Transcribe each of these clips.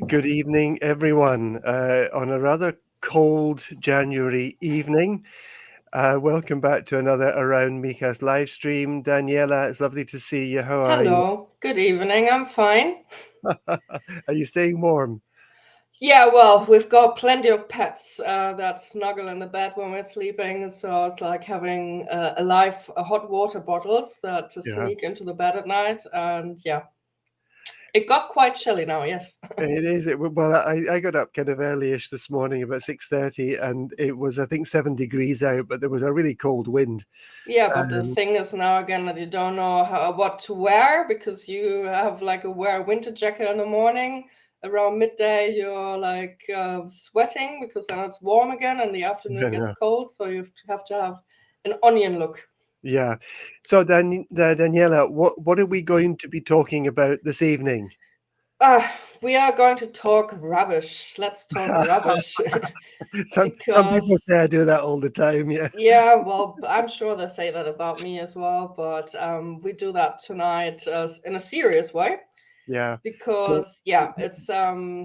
Good evening, everyone, on a rather cold January evening. Welcome back to another Around Mijas live stream. Daniela, it's lovely to see you. How are you? Hello, good evening. I'm fine. Are you staying warm? Yeah, well, we've got plenty of pets that snuggle in the bed when we're sleeping, so it's like having a live hot water bottles that just Yeah, sneak into the bed at night. And yeah, it got quite chilly now, yes. it is. Well, I got up kind of early-ish this morning, about 6:30, and it was, I think, 7 degrees out, but there was a really cold wind. Yeah, but the Um, thing is now again that you don't know what to wear because you have like a wear winter jacket in the morning. Around midday, you're like sweating because then it's warm again, and in the afternoon it gets yeah. cold. So you have to have an onion look. Yeah. So, Daniela, what are we going to be talking about this evening? We are going to talk rubbish. Let's talk rubbish Some people because say I do that all the time. Yeah. yeah, well, I'm sure they say that about me as well, but we do that tonight in a serious way Yeah. So, because yeah, it's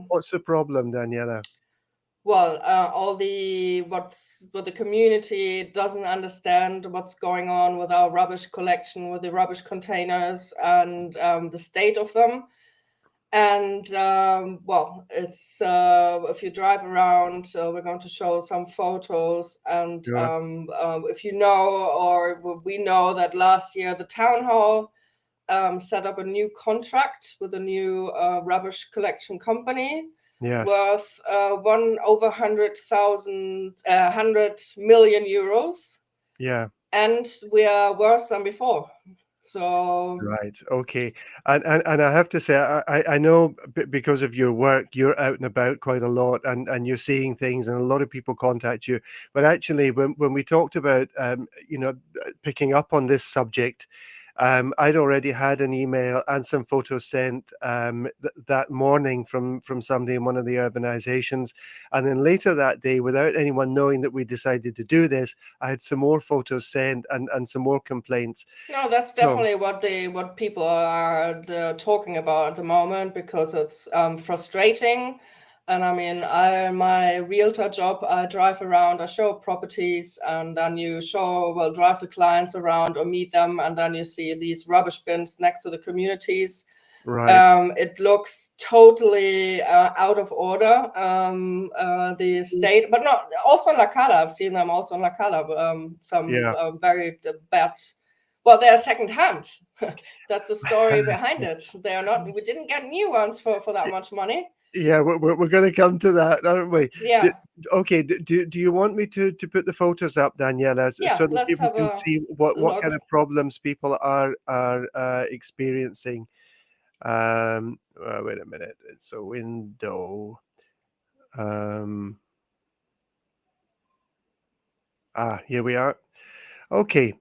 what's the problem, Daniela? well, all the what the community doesn't understand what's going on with our rubbish collection, with the rubbish containers, and the state of them. And well, it's if you drive around, we're going to show some photos. And Sure. if you know, or we know that last year the town hall set up a new contract with a new rubbish collection company Yes. worth one over 100,000, 100 million euros, Yeah. and we are worse than before. So Right. Okay. And I have to say, I know because of your work, you're out and about quite a lot, and you're seeing things, and a lot of people contact you. But actually, when we talked about, picking up on this subject, I'd already had an email and some photos sent that morning from somebody in one of the urbanizations, and then later that day, without anyone knowing that we decided to do this, I had some more photos sent and some more complaints. no, that's So, definitely what people are talking about at the moment because it's frustrating. And I mean, my realtor job, I drive around, I show properties, and then you drive the clients around or meet them, and then you see these rubbish bins next to the communities. right. It looks totally out of order. The state, but not also in La Cala. I've seen them also in La Cala. Some Yeah. very bad. Well, they're second hand. That's the story behind it. They are not. We didn't get new ones for that much money. Yeah, we're gonna come to that, aren't we? D Yeah, Okay, do you want me to put the photos up, Daniela, yeah. so that Let's people have can a see what look. kind of problems people are experiencing? Wait a minute. It's a window. Um, Here we are. Okay,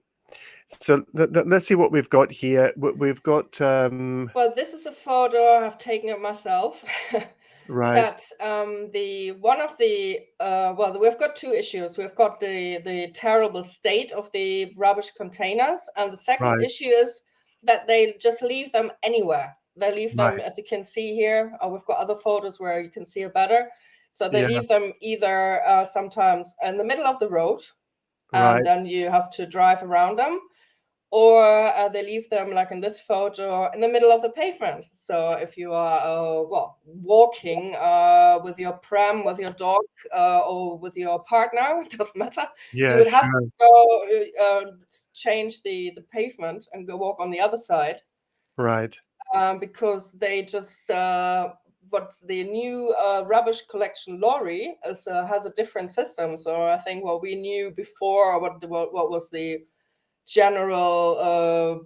so let's see what we've got here. We've got, Well, this is a photo I've taken of myself. right, That the one of the well, we've got two issues. We've got the terrible state of the rubbish containers, and the second right, issue is that they just leave them anywhere. They leave them, right. as you can see here. We've got other photos where you can see it better. So they Yeah, leave them either sometimes in the middle of the road, and right. then you have to drive around them, or they leave them like in this photo in the middle of the pavement. So if you are well, walking with your pram, with your dog, or with your partner, it doesn't matter, you Yeah, would have to sure. go change the pavement and go walk on the other side, Right. because they just what the new rubbish collection lorry is, has a different system. So I think what we knew before, what was the general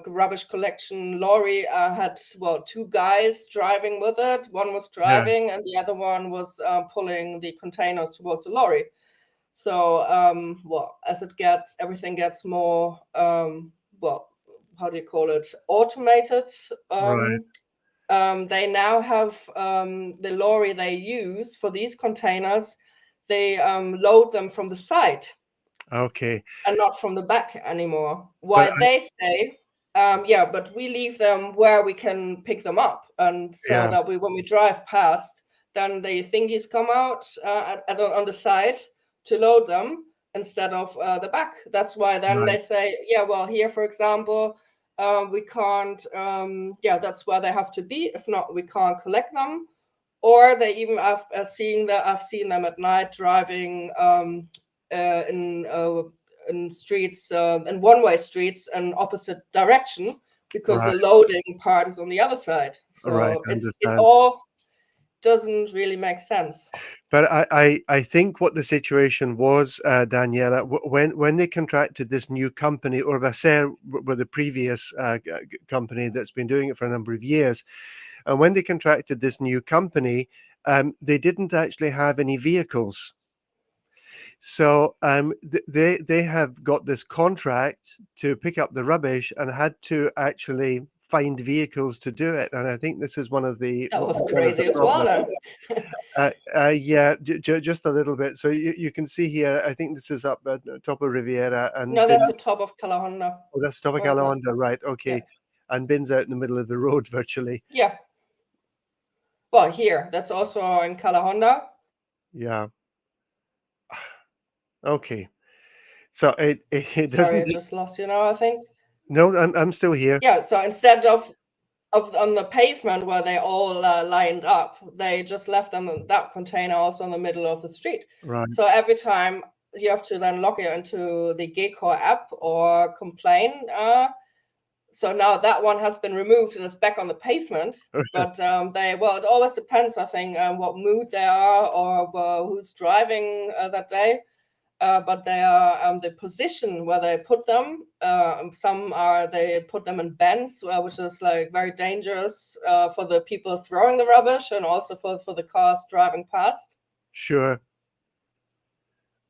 rubbish collection lorry, had, well, two guys driving with it. One was Yeah, driving and the other one was pulling the containers towards the lorry. So well, as everything gets more well, how do you call it, automated. right. They now have the lorry they use for these containers, they load them from the side Okay. and not from the back anymore. But Why they say? Yeah, but we leave them where we can pick them up, and so Yeah, that when we drive past, then the thingies come out on the side to load them instead of the back. That's why then they right, say, yeah, well, here, for example, we can't. Yeah, that's where they have to be. If not, we can't collect them. Or they even I've seen that I've seen them at night driving uh, in uh, in streets in one-way streets in opposite direction because the right, loading part is on the other side. right. So I it understand. all doesn't really make sense. But I think what the situation was, Daniela, when they contracted this new company, Urbacer were the previous company that's been doing it for a number of years, and when they contracted this new company, they didn't actually have any vehicles. So they have got this contract to pick up the rubbish and had to actually find vehicles to do it. And I think this is That was one of the crazy as well problems. then. Yeah, just a little bit. So you can see here, I think this is up at the top of Riviera and No, that's Bins. the top of Calahonda. Oh, that's top of Where is that? Calahonda, right? Yeah. Okay, and Bins out in the middle of the road virtually. Yeah. Well, here, that's also in Calahonda. Yeah. Okay. So it Sorry, doesn't. I just lost you now, I think. No, I'm still here. Yeah, so instead of on the pavement where they all lined up, they just left them in that container also in the middle of the street. Right. So every time you have to then log it into the Gecor app or complain. So now that one has been removed and it's back on the pavement. But it always depends, I think, what mood they are or who's driving that day. But they are the position where they put them. Some are they put them in bends, which is like very dangerous for the people throwing the rubbish and also for the cars driving past. Sure.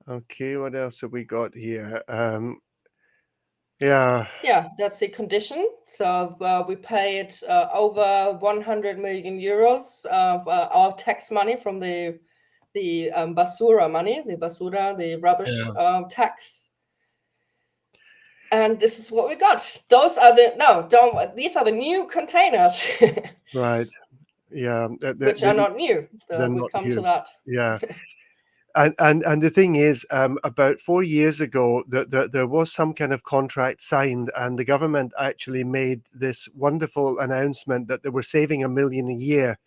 Okay, what else have we got here? Yeah, Yeah, that's the condition. So we paid over 100 million euros of our tax money from the basura money, the rubbish yeah, tax. And this is what we got. Those are the no, don't. These are the new containers, right. Yeah, which are not new. they're So we not come to new. that. Yeah. And the thing is, about 4 years ago, there was some kind of contract signed, and the government actually made this wonderful announcement that they were saving 1 million a year.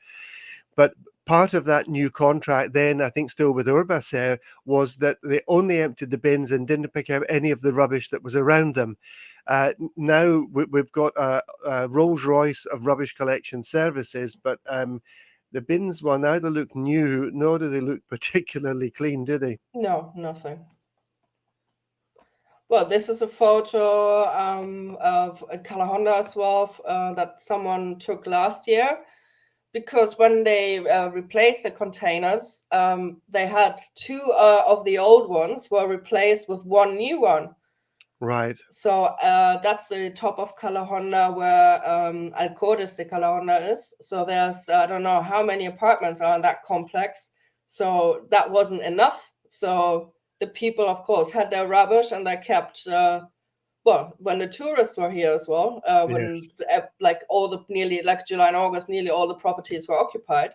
But part of that new contract, then I think still with Urbacer, was that they only emptied the bins and didn't pick up any of the rubbish that was around them. Now we've got a Rolls Royce of rubbish collection services, but the bins, well, neither look new nor do they look particularly clean, do they? No, nothing. Well, this is a photo of Calahonda as well that someone took last year. Because when they replaced the containers, they had two of the old ones were replaced with one new one. Right. So that's the top of Calahonda where Alcodes de Calahonda is. So there's I don't know how many apartments are in that complex. So that wasn't enough. So the people, of course, had their rubbish and they kept. Well, when the tourists were here as well, Yes. when like all the nearly like July and August, nearly all the properties were occupied.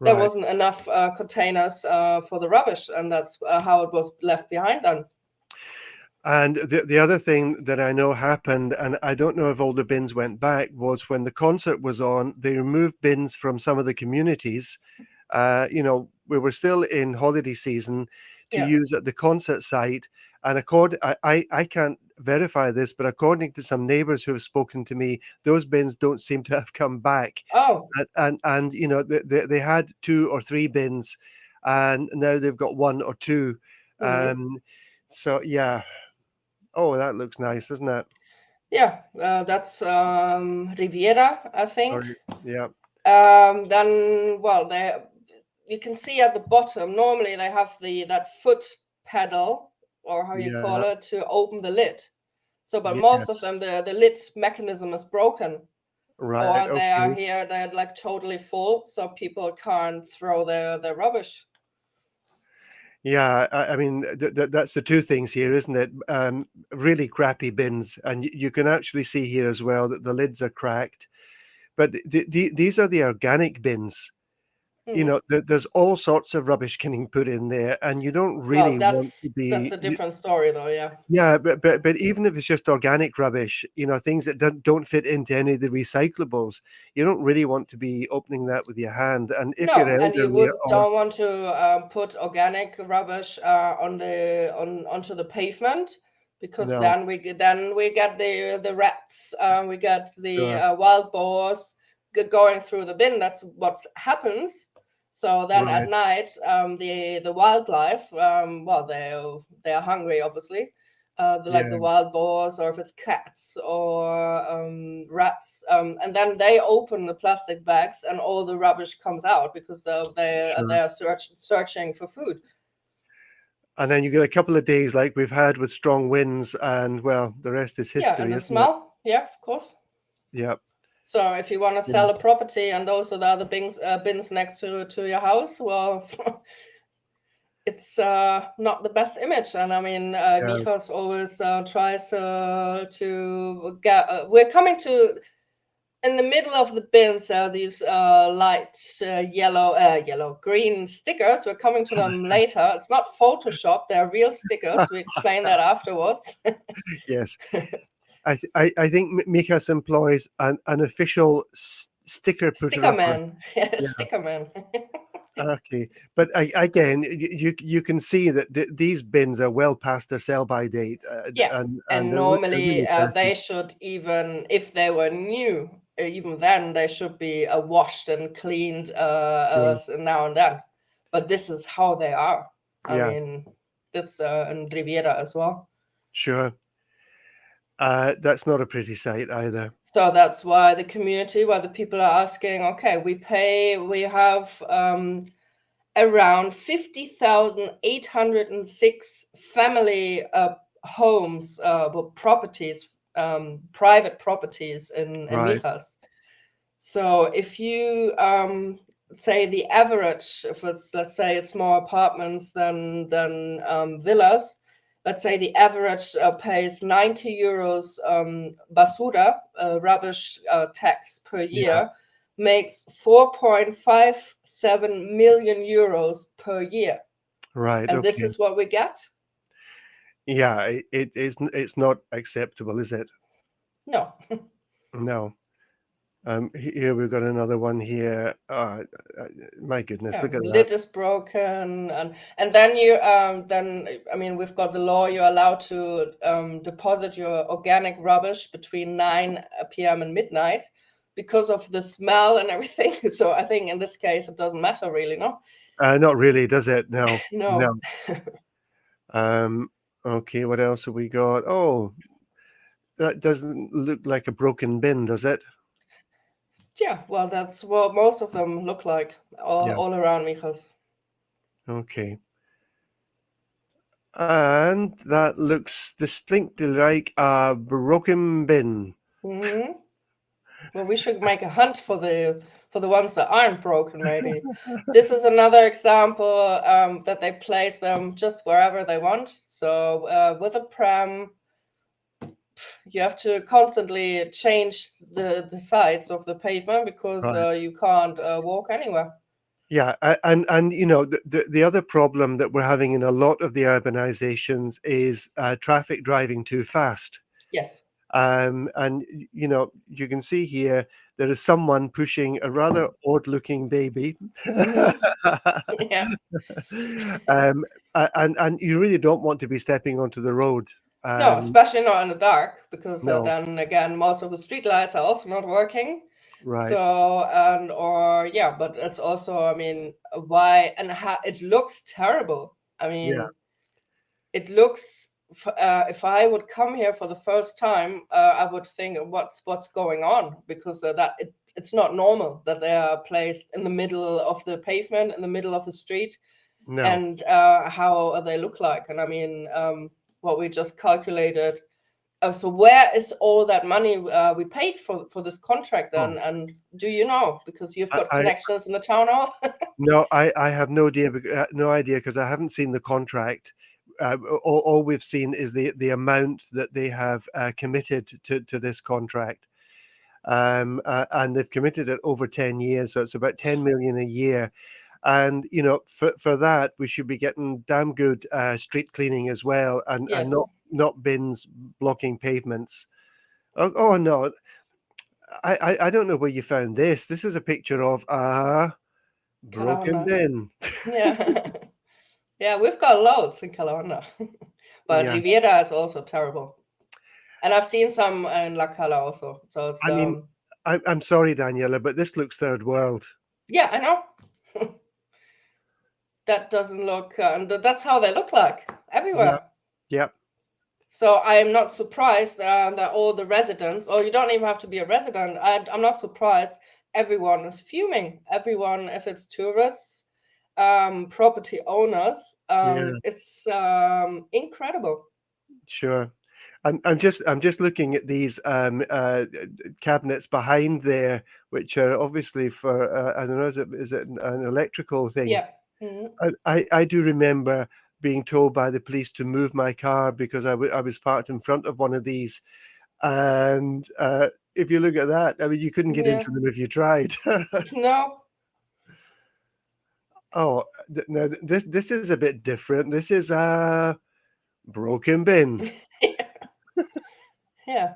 There Right. wasn't enough containers for the rubbish, and that's how it was left behind then. And the other thing that I know happened, and I don't know if all the bins went back, was when the concert was on, they removed bins from some of the communities. We were still in holiday season to Yeah. use at the concert site. And I can't verify this, but according to some neighbors who have spoken to me, those bins don't seem to have come back. Oh, And they had 2 or 3 bins, and now they've got 1 or 2. mhm. So yeah. Oh, that looks nice, doesn't it? Yeah. That's Riviera, I think. Sorry. Yeah. Then, well, you can see at the bottom. Normally, they have that foot pedal, or how you call Yeah. it, to open the lid. So, but most of Yes. them, the lid mechanism is broken, Right. or they are Okay. here, they're like totally full, so people can't throw their rubbish. Yeah, I mean, that's the two things here, isn't it? Really crappy bins, and you can actually see here as well that the lids are cracked. But these are the organic bins. You Hmm. know, there's all sorts of rubbish getting put in there, and you don't Well, really want to that's be. a different story, though. Yeah. Yeah, but even if it's just organic rubbish, you know, things that don't fit into any of the recyclables, you don't really want to be opening that with your hand. And if you're No, and you elderly would or don't want to put organic rubbish onto the pavement, because no, then we get the rats, we get the sure, wild boars going through the bin. That's what happens. So then at right, night, the wildlife, well, they're hungry, obviously, like yeah, the wild boars, or if it's cats or rats, and then they open the plastic bags and all the rubbish comes out, because sure. they're searching for food. And then you get a couple of days like we've had with strong winds, and well, the rest is Yeah, and history, the isn't it? smell, yeah, of course. Yeah, So if you want to yeah, sell a property and those are the other bins next to your house, well, it's not the best image. And I mean, yeah, Mijas always tries to get. We're coming to in the middle of the bins are these light yellow, green stickers. We're coming to them later. It's not Photoshop; they're real stickers. We explain that afterwards. yes. I think Mikas employs an official sticker putter Sticker upper. man, yeah, Yeah. sticker man. Okay, but again, you can see that these bins are well past their sell-by date, Yeah, and and they're normally really crappy. they should, even if they were new, even then they should be washed and cleaned Yeah, now and then. But this is how they are. I yeah, mean, this in Riviera as well. sure. That's not a pretty sight either. So that's why the community, why the people are asking, okay, we have around 50,806 family homes, well, properties, private properties in Right. Mijas. So if you say the average, if let's say it's more apartments than villas, let's say the average pays 90 euros basura, rubbish tax per Yeah. year, makes 4.57 million euros per year. Right. And this Okay. is what we get? Yeah. It's not acceptable, is it? No. No. Here we've got another one here. My goodness, Yeah, look at that. lid is broken, and then I mean, we've got the law. You're allowed to deposit your organic rubbish between 9 p.m. and midnight because of the smell and everything. So I think in this case it doesn't matter really, no. Not really, does it? No. No. No. Um, okay, what else have we got? Oh, that doesn't look like a broken bin, does it? Yeah, well, that's what most of them look like Yeah. all around Mijas. Okay. And that looks distinctly like a broken bin. Hmm. Well, we should make a hunt for the ones that aren't broken, maybe. This is another example that they place them just wherever they want. So with a pram, you have to constantly change the sides of the pavement, because Right. you can't walk anywhere. Yeah, and you know the other problem that we're having in a lot of the urbanizations is traffic driving too fast. Yes. And you know, you can see here there is someone pushing a rather odd-looking baby. Hmm. Yeah. um, and you really don't want to be stepping onto the road. No, Um, especially not in the dark, because no, then again, most of the street lights are also not working. right? So, and or yeah, but it's also, I mean, why and how it looks terrible. I Yeah, mean, it looks. If I would come here for the first time, I would think, what's going on, because it's not normal that they are placed in the middle of the pavement, in the middle of the street, no, and how they look like. And I mean, what we just calculated. So where is all that money we paid for this contract oh, then? And do you know? Because you've got I connections in the town hall. No, I have no idea, no idea, because I haven't seen the contract. All we've seen is the amount that they have committed to this contract, and they've committed it over 10 years, so it's about 10 million a year. And for that, we should be getting damn good street cleaning as well, and Yes. not bins blocking pavements. Oh no, I don't know where you found this. This is a picture of a broken Kalahona. bin. Yeah. Yeah, we've got loads in Kalahona. But Yeah. Riviera is also terrible. And I've seen some in La Cala also. So it's I mean, I'm sorry, Daniela, but this looks third world. yeah, I know. That doesn't look and that's how they look like Yeah. everywhere. Yeah. So I am not surprised that all the residents, or you don't even have to be a resident. I'm not surprised. Everyone is fuming. Everyone, if it's tourists, property owners, Yeah. it's incredible. Sure. I'm just looking at these cabinets behind there, which are obviously for I don't know, is it an electrical thing? Yeah. Mhm. I do remember being told by the police to move my car because I was parked in front of one of these, and if you look at that, I mean, you couldn't get Yeah. into them if you tried. No. Oh, no, this is a bit different. This is a broken bin. Yeah.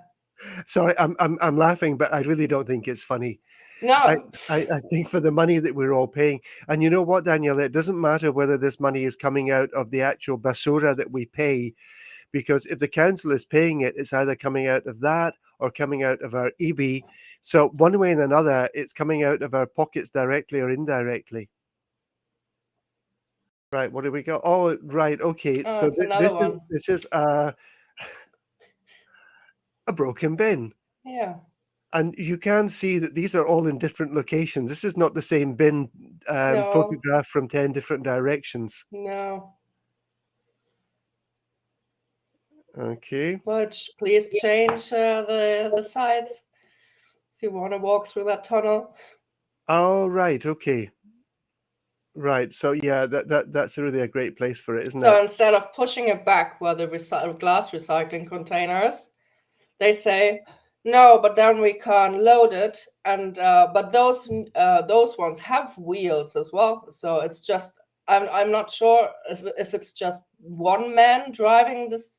Sorry, I'm laughing, but I really don't think it's funny. I No. I think for the money that we're all paying, and you know what, Daniel, it doesn't matter whether this money is coming out of the actual basura that we pay, because if the council is paying it, it's either coming out of that or coming out of our EB. So one way and another, it's coming out of our pockets directly or indirectly. Right, what do we go? Oh, right, okay. Oh, So it's another one. this is a broken bin. Yeah. And you can see that these are all in different locations. This is not the same bin No. photographed from 10 different directions. No. Okay. But please change the sides if you want to walk through that tunnel. Oh, right. Okay. Right. So yeah, that's really a great place for it, isn't it? So instead of pushing it back where the glass recycling containers, they say, no, but then we can load it. And but those ones have wheels as well. So it's just I'm not sure if it's just one man driving this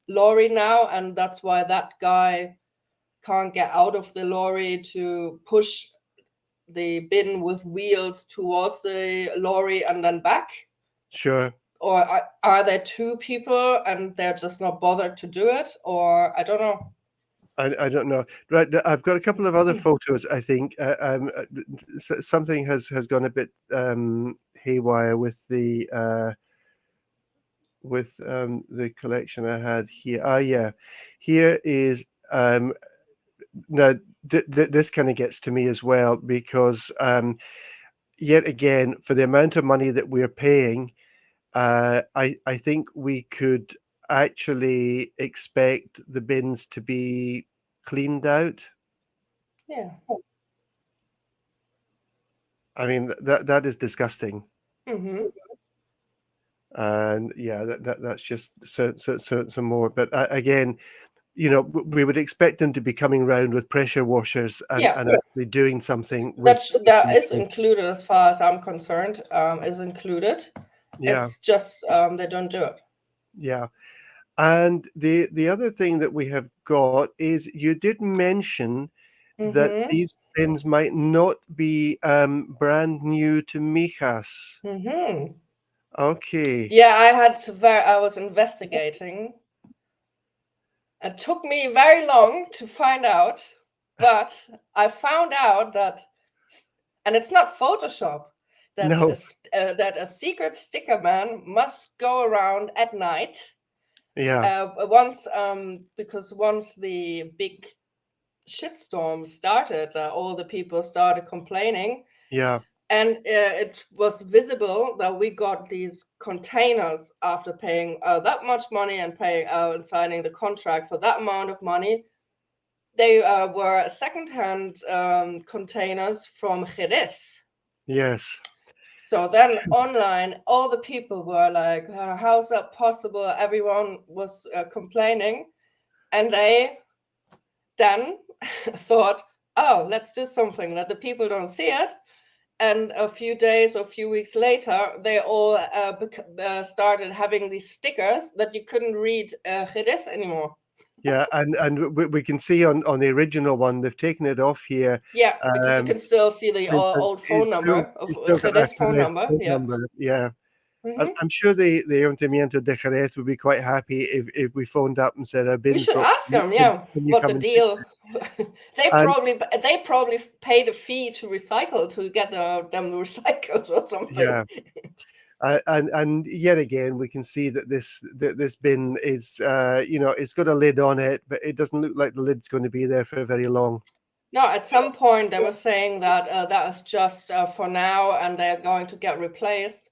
lorry now, and that's why that guy can't get out of the lorry to push the bin with wheels towards the lorry and then back. Sure. Or are there two people and they're just not bothered to do it? Or I don't know. I don't know. Right. I've got a couple of other photos. I think something has gone a bit haywire with the collection I had here. Ah, yeah. Here is now this kind of gets to me as well, because yet again, for the amount of money that we're paying, I think we could actually expect the bins to be cleaned out. Yeah. I mean, that is disgusting. Mm-hmm. And yeah, that's just some more. But again, we would expect them to be coming around with pressure washers Yeah. and actually doing something with That these is things. included as far as I'm concerned. Is included. Yeah, It's just they don't do it. yeah. And the other thing that we have got is you did mention that Mm-hmm. these bins might not be brand new to Mijas. Mm-hmm. Okay. Yeah, I was investigating. It took me very long to find out, but I found out that, and it's not Photoshop, No. that a secret sticker man must go around at night. Yeah. Once, because once the big shitstorm started, all the people started complaining, Yeah. and it was visible that we got these containers after paying that much money and paying and signing the contract for that amount of money. They were secondhand containers from Jerez. Yes. So So then online, all the people were like, how's that possible? Everyone was complaining. And they then thought, oh, let's do something that the people don't see it. And a few days or a few weeks later, they all started having these stickers that you couldn't read Jerez anymore. Yeah, and we can see on the original one, they've taken it off here, Yeah, because you can still see the because old phone number of it's still got that Jerez phone Jerez number. phone Yeah. number, yeah. Hmm. I'm sure the Ayuntamiento de Jerez would be quite happy if we phoned up and said, "I've We been should broke. ask them, Can yeah, can you what the come and fix deal. it?" And They probably paid a fee to recycle to get them recycled or something. yeah, and yet again, we can see that this bin is, it's got a lid on it, but it doesn't look like the lid's going to be there for very long. No, at some point they were saying that that is just for now, and they're going to get replaced.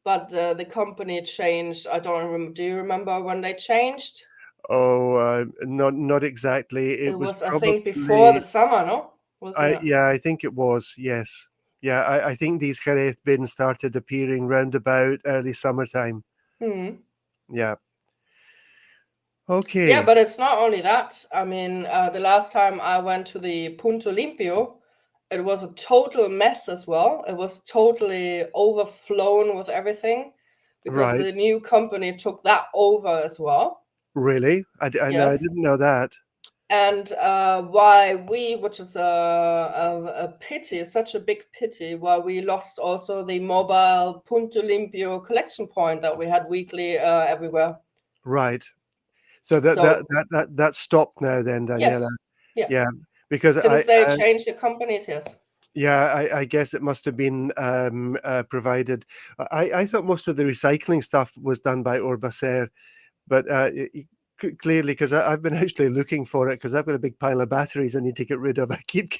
But the company changed. I don't remember. Do you remember when they changed? Oh, not exactly. It It was was, I think, before the probably, summer, no? Wasn't it? yeah, I think it was. Yes, yeah, I think these Jerez bins started appearing round about early summertime. Hmm. Yeah. Yeah, Okay. but it's not only that. I mean, the last time I went to the Punto Limpio, it was a total mess as well. It was totally overflown with everything because Right. the new company took that over as well. Really? I Yes. didn't know that. And why we, which is a pity, such a big pity, why we lost also the mobile Punto Limpio collection point that we had weekly everywhere. Right. So So that stopped now then, Daniela. yes, yeah. Yeah, because Since they changed the companies, yes. yeah, I guess it must have been provided. I thought most of the recycling stuff was done by Urbacer, but clearly, because I've been actually looking for it because I've got a big pile of batteries I need to get rid of. I keep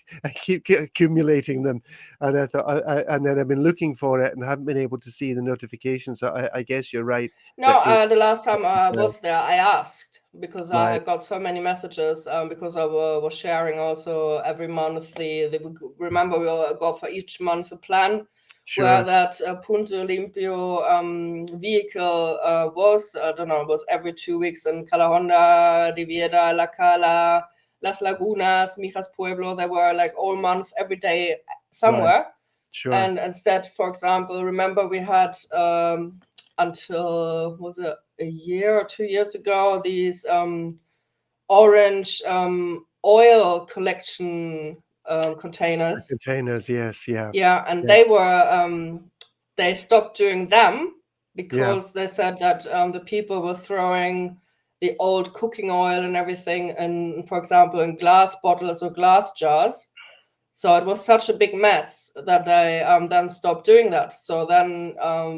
accumulating them, and I thought, and then I've been looking for it and haven't been able to see the notification. So I guess you're right No, that it the last time I uh, was there, I asked because I right, had got so many messages because I was sharing also every month remember we all got for each month a plan where sure, that Punto Limpio vehicle was. I don't know, it was every 2 weeks in Calahonda, Riviera, La Cala, Las Lagunas, Mijas Pueblo. They were like all month, every day right, somewhere. sure, And instead, for example, remember we had until was it a year or 2 years ago these orange oil collection the containers. containers. Yes, yeah, Yeah, and yeah, they stopped doing them yeah, because they said that the people were throwing the old cooking oil and everything, and for example, in glass bottles or glass jars. So it was such a big mess that they then stopped doing that. So then,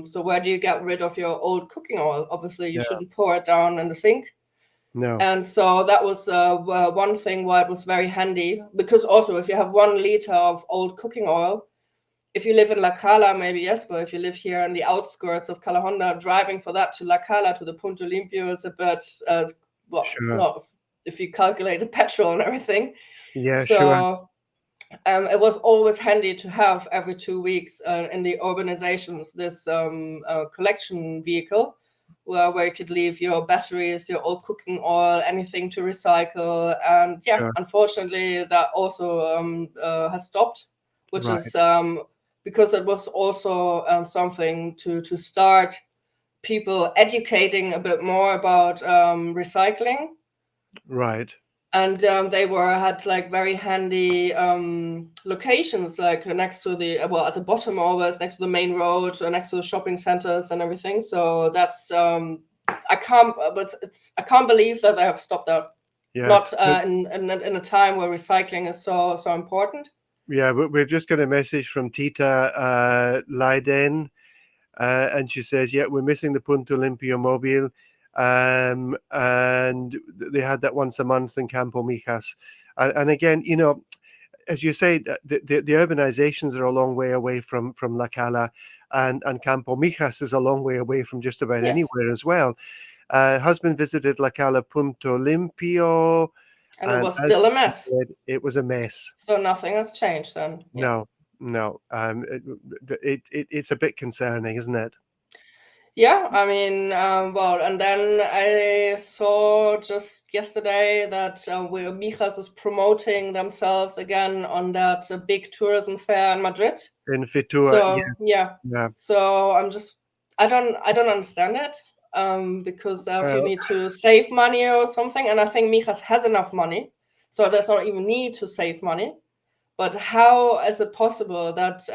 so where do you get rid of your old cooking oil? Obviously, you yeah, shouldn't pour it down in the sink. no, And so that was one thing why it was very handy. Because also, if you have 1 liter of old cooking oil, if you live in La Cala, maybe yes, but if you live here in the outskirts of Calahonda, driving for that to La Cala to the Punto Limpio is a bit, well, it's sure, not if you calculate the petrol and everything. yeah, sure, So it was always handy to have every 2 weeks in the urbanizations this collection vehicle where you could leave your batteries, your old cooking oil, anything to recycle. And yeah, sure, unfortunately, that also has stopped, which right, is because it was also something to start people educating a bit more about recycling. right, And they had like very handy locations, like next to the well, at the bottom always next to the main road, next to the shopping centers and everything. So that's I can't believe that they have stopped that. yeah. Not in a time where recycling is so important. Yeah, we've just got a message from Tita Leiden, and she says, "Yeah, we're missing the Punto Limpio mobile, and they had that once a month in Campo Mijas." And again, as you say, the urbanizations are a long way away from La Cala, and Campo Mijas is a long way away from just about Yes, anywhere as well. Husband visited La Cala Punto Limpio, and it and was as still a she mess. said, it was a mess. So nothing has changed then. Yeah. No, no. It's a bit concerning, isn't it? Yeah, I mean, well, and then I saw just yesterday that Mijas is promoting themselves again on that big tourism fair in Madrid. In Fitur, So yes, yeah, yeah. so I don't understand it, because if you Well, need to save money or something, and I think Mijas has enough money, so there's not even need to save money. But how is it possible that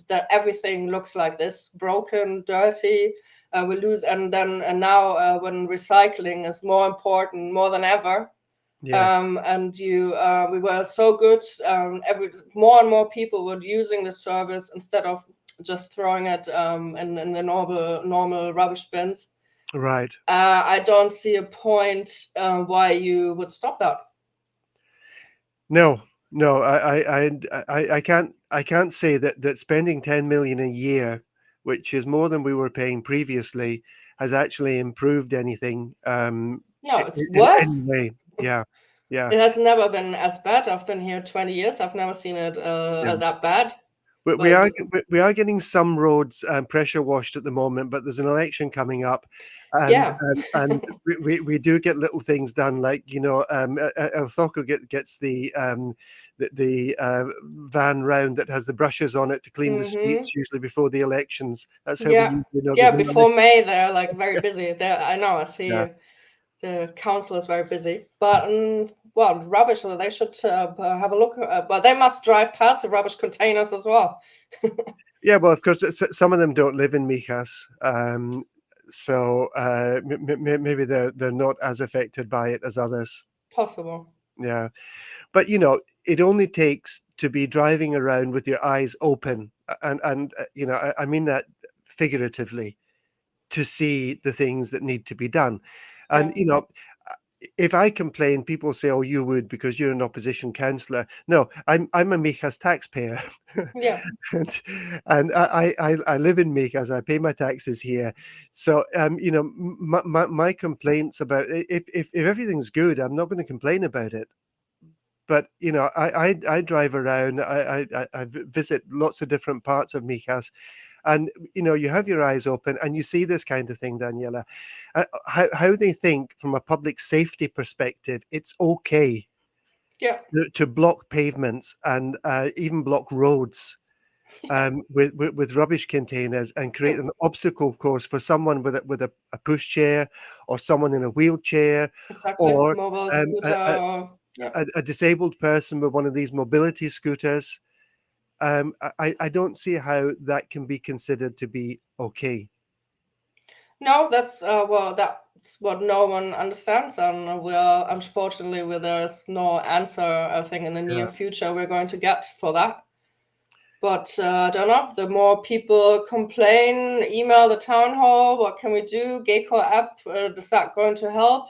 that everything looks like this, broken, dirty? We lose, and now when recycling is more important, more than ever, yes, and we were so good. Every more and more people were using the service instead of just throwing it in the normal rubbish bins. right. I don't see a point why you would stop that. No, no, I can't say that spending 10 million a year, which is more than we were paying previously, has actually improved anything, No, it's in any worse. way. Yeah, yeah, It has never been as bad. I've been here 20 years. I've never seen it yeah. that bad. But But we are getting some roads, pressure washed at the moment, but there's an election coming up, yeah, and we do get little things done, like, El Thoco gets the van round that has the brushes on it to clean the hmm streets, usually before the elections. That's how we yeah, usually know yeah. there's an Before election. May, they're like very busy. I know. I see Yeah. the council is very busy. But well, rubbish. They should have a look. But they must drive past the rubbish containers as well. Yeah, well, of course, some of them don't live in Mijas, so maybe they're not as affected by it as others. Possible. Yeah. But, it only takes to be driving around with your eyes open, I mean that figuratively, to see the things that need to be done. And, Yeah, if I complain, people say, "Oh, you would because you're an opposition councillor." No, I'm a Mijas taxpayer, yeah, and I live in Mijas. I pay my taxes here, so my complaints about, if everything's good, I'm not going to complain about it. But, I drive around, I visit lots of different parts of Mijas, and, you have your eyes open and you see this kind of thing, Daniela. How they think from a public safety perspective, it's okay yeah, to block pavements and, even block roads, with rubbish containers, and create mm, an obstacle course for someone with a pushchair, or someone in a wheelchair, exactly. or, Mobile um, scooter. Yeah. a disabled person with one of these mobility scooters. I don't see how that can be considered to be okay. No, that's well, that's what no one understands, and unfortunately, there's no answer. I think in the near Yeah. future we're going to get for that. But I don't know. The more people complain, email the town hall. What can we do? Gaycore app, is that going to help?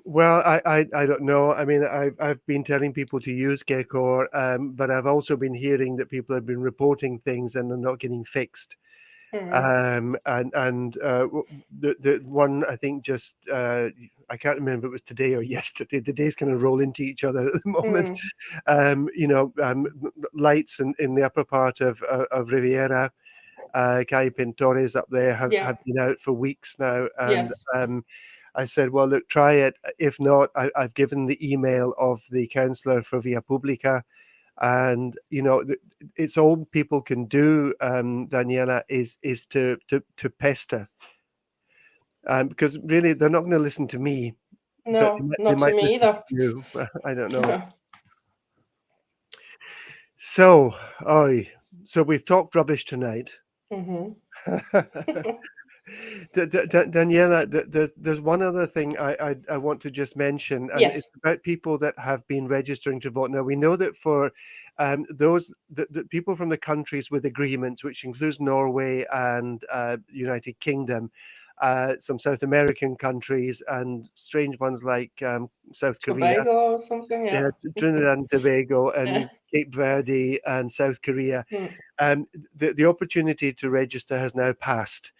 Well, I don't know. I mean, I've been telling people to use Gecko, but I've also been hearing that people have been reporting things and they're not getting fixed. Hmm. The one, I think, just, I can't remember if it was today or yesterday. The days kind of roll into each other at the moment. Hmm. Lights in the upper part of Riviera, Calle Pintores up there Yeah. have been out for weeks now, and, Yes. I said, "Well, look, try it. If not, I've given the email of the councillor for Via Publica, and, it's all people can do, Daniela, is to pester, because really they're not going to listen to me, but No, they not to might me listen either. to you. I don't know. So, oi, so we've talked rubbish tonight. Hmm. Daniela, there's one other thing I want to just mention, and Yes. it's about people that have been registering to vote. Now, we know that for, those the people from the countries with agreements, which includes Norway and, United Kingdom, some South American countries, and strange ones like, South Korea, Tobago or something. Yeah. yeah, Trinidad and Tobago, Yeah. and Cape Verde, and South Korea. Mm. The opportunity to register has now passed.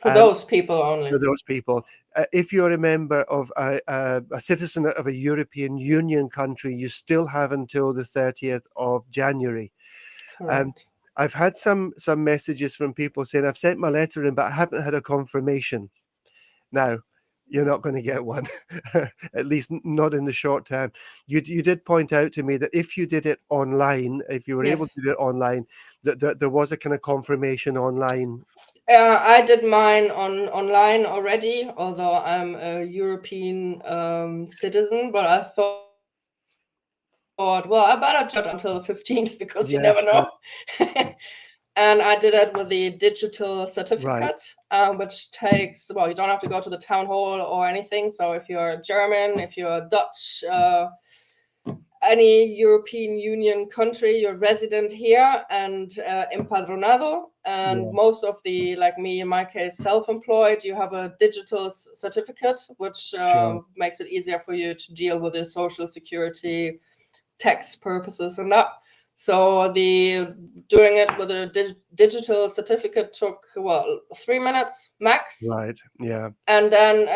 For those people only. For those people. If you're a member of a citizen of a European Union country, you still have until the 30th of January. Um, Correct. I've had some messages from people saying, "I've sent my letter in, but I haven't had a confirmation." Now, you're not gonna get one, at least not in the short term. You did point out to me that if you did it online, if you were able Yes. to do it online, that there was a kind of confirmation online. I did mine on online already, although I'm a European citizen. But I thought, well, I better just until the 15th because you never know. Yeah, sure. And I did it with the digital certificate, Right. which takes, well, you don't have to go to the town hall or anything. So if you're German, if you're Dutch, any European Union country, you're resident here and empadronado. And Yeah, most of the, like me in my case, self-employed, you have a digital certificate, which sure. makes it easier for you to deal with the social security tax purposes and that. So the doing it with a digital certificate took, well, 3 minutes max. Right. Yeah. And then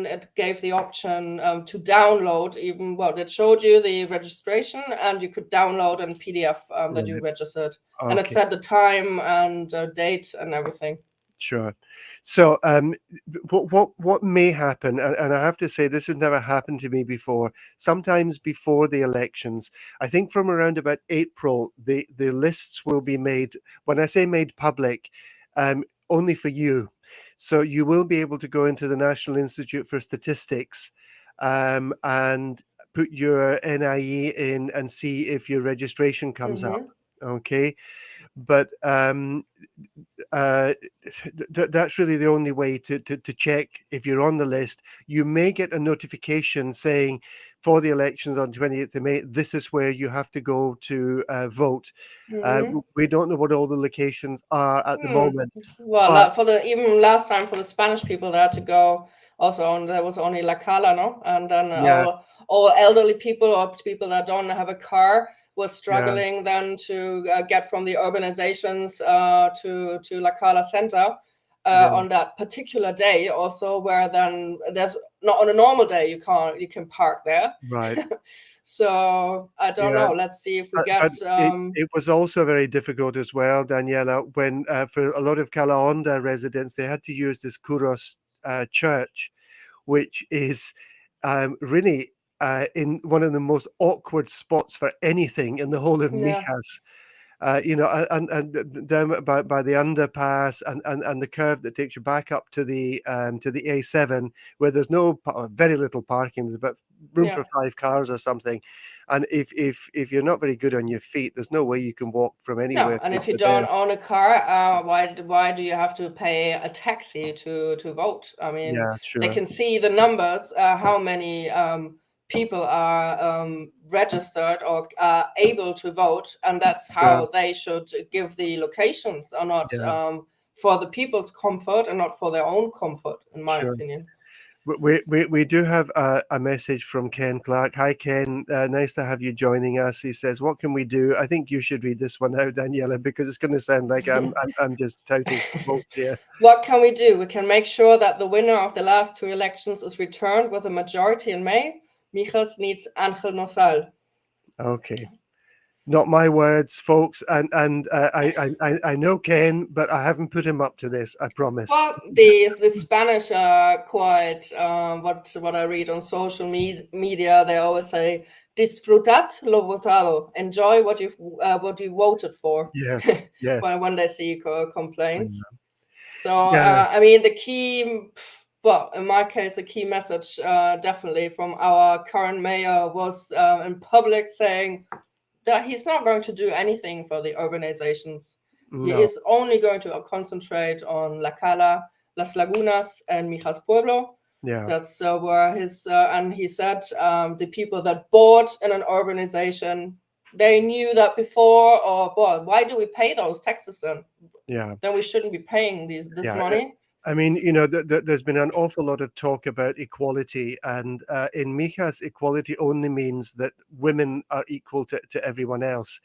it gave the option to download, even, well, it showed you the registration and you could download a PDF that you Right. registered, and it Okay. said the time and date and everything. Sure. So, what may happen, and I have to say this has never happened to me before. Sometimes before the elections, I think from around about April, the lists will be made. When I say made public, only for you. So you will be able to go into the National Institute for Statistics, and put your NIE in and see if your registration comes up. Mm-hmm. Okay, but uh, that's really the only way to check if you're on the list. You may get a notification saying for the elections on 28th of May, this is where you have to go to vote. Mm-hmm. We don't know what all the locations are at the Hmm. moment, Well, but for the even last time for the Spanish people, they had to go also on. There was only La Cala, no, and then yeah, all elderly people or people that don't have a car were yeah, struggling then to get from the urbanizations to La Cala Center yeah, on that particular day. Also, where then there's not on a normal day you can park there. right, So I don't yeah. know. Let's see if we But get. it was also very difficult as well, Daniela, when for a lot of Calahonda residents, they had to use this Kuros church, which is really in one of the most awkward spots for anything in the whole of Yeah, Mijas. And down by the underpass and the curve that takes you back up to the A7, where there's very little parking. There's about room yeah. for 5 cars or something. And if you're not very good on your feet, there's no way you can walk from No, anywhere and if you to there. don't own a car, why do you have to pay a taxi to vote? I mean, Yeah, they sure. can see the numbers, how many people are registered or are able to vote, and that's Sure. how they should give the locations, or not Yeah, for the people's comfort and not for their own comfort, in my sure. opinion. We do have a message from Ken Clark. Hi, Ken. Nice to have you joining us. He says, "What can we do?" I think you should read this one out, Daniela, because it's going to sound like I'm just touting votes here. What can we do? We can make sure that the winner of the last two elections is returned with a majority in May. Mijas needs Angel Nosal. Okay, not my words, folks. And I know Ken, but I haven't put him up to this. I promise. Well, the Spanish are quite what I read on social media. They always say disfrutad lo votado. Enjoy what you voted for. Yes, yes, When they see complaints. So yeah, I mean, the key, well, in my case, the key message definitely from our current mayor was in public saying that he's not going to do anything for the urbanizations. He no, is only going to concentrate on La Cala, Las Lagunas, and Mijas Pueblo. yeah, That's where his, and he said the people that bought in an urbanization, they knew that before, or, well, why do we pay those taxes then? yeah. Then we shouldn't be paying this Yeah, money. I mean, there's been an awful lot of talk about equality, and in Mijas, equality only means that women are equal to everyone else.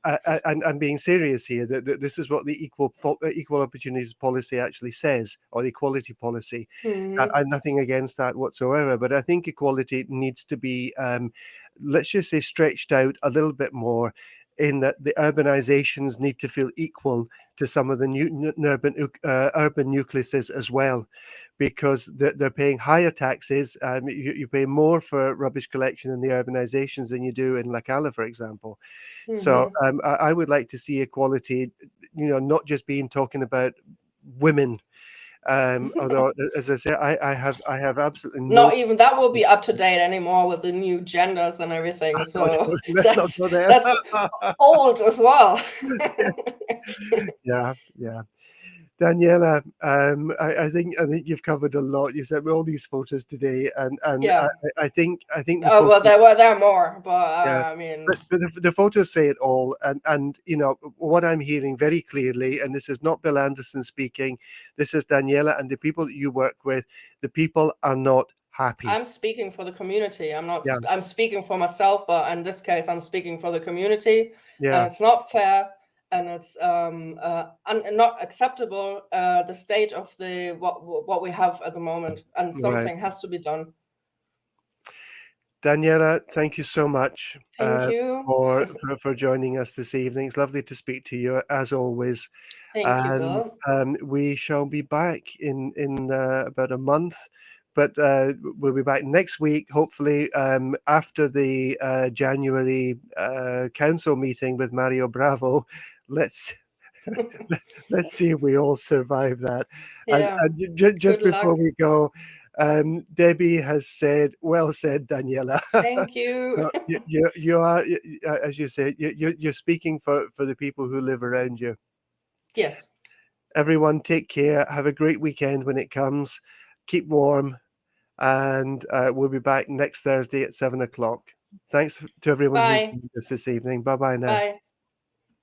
And I'm being serious here. That this is what the equal opportunities policy actually says, or the equality policy. Hmm. I'm nothing against that whatsoever, but I think equality needs to be, let's just say, stretched out a little bit more. in that the urbanizations need to feel equal to some of the urban nucleuses as well, because they're paying higher taxes. You pay more for rubbish collection in the urbanizations than you do in La Cala, for example. So Hmm. I would like to see equality, not just being talking about women. Although, as I say, I have absolutely no. Not even that will be up to date anymore with the new genders and everything. Oh, So no, let's not that's go there. that's old as well. Yeah, yeah. Daniela, I think you've covered a lot. You sent me all these photos today, and Yeah. I think the Oh well, photos, there are more, but yeah, I mean, but the photos say it all. And what I'm hearing very clearly, and this is not Bill Anderson speaking, this is Daniela and the people that you work with. The people are not happy. I'm speaking for the community. I'm not. Yeah, I'm speaking for myself, but in this case, I'm speaking for the community, and yeah, it's not fair, and it's not acceptable. The state of the what we have at the moment, and right. something has to be done. Daniela, thank you so much Thank you. for joining us this evening. It's lovely to speak to you as always. Thank you, And Bill. we shall be back in about a month, but we'll be back next week, hopefully after the January council meeting with Mario Bravo. Let's let's see if we all survive that. And, Yeah. and just Good before luck. we go, Debbie has said, "Well said, Daniela." Thank you. No, you are, as you say, you're speaking for the people who live around you. Yes. Everyone, take care. Have a great weekend when it comes. Keep warm, and we'll be back next Thursday at 7 o'clock. Thanks to everyone who's Bye. joined us this evening. Bye bye now. Bye.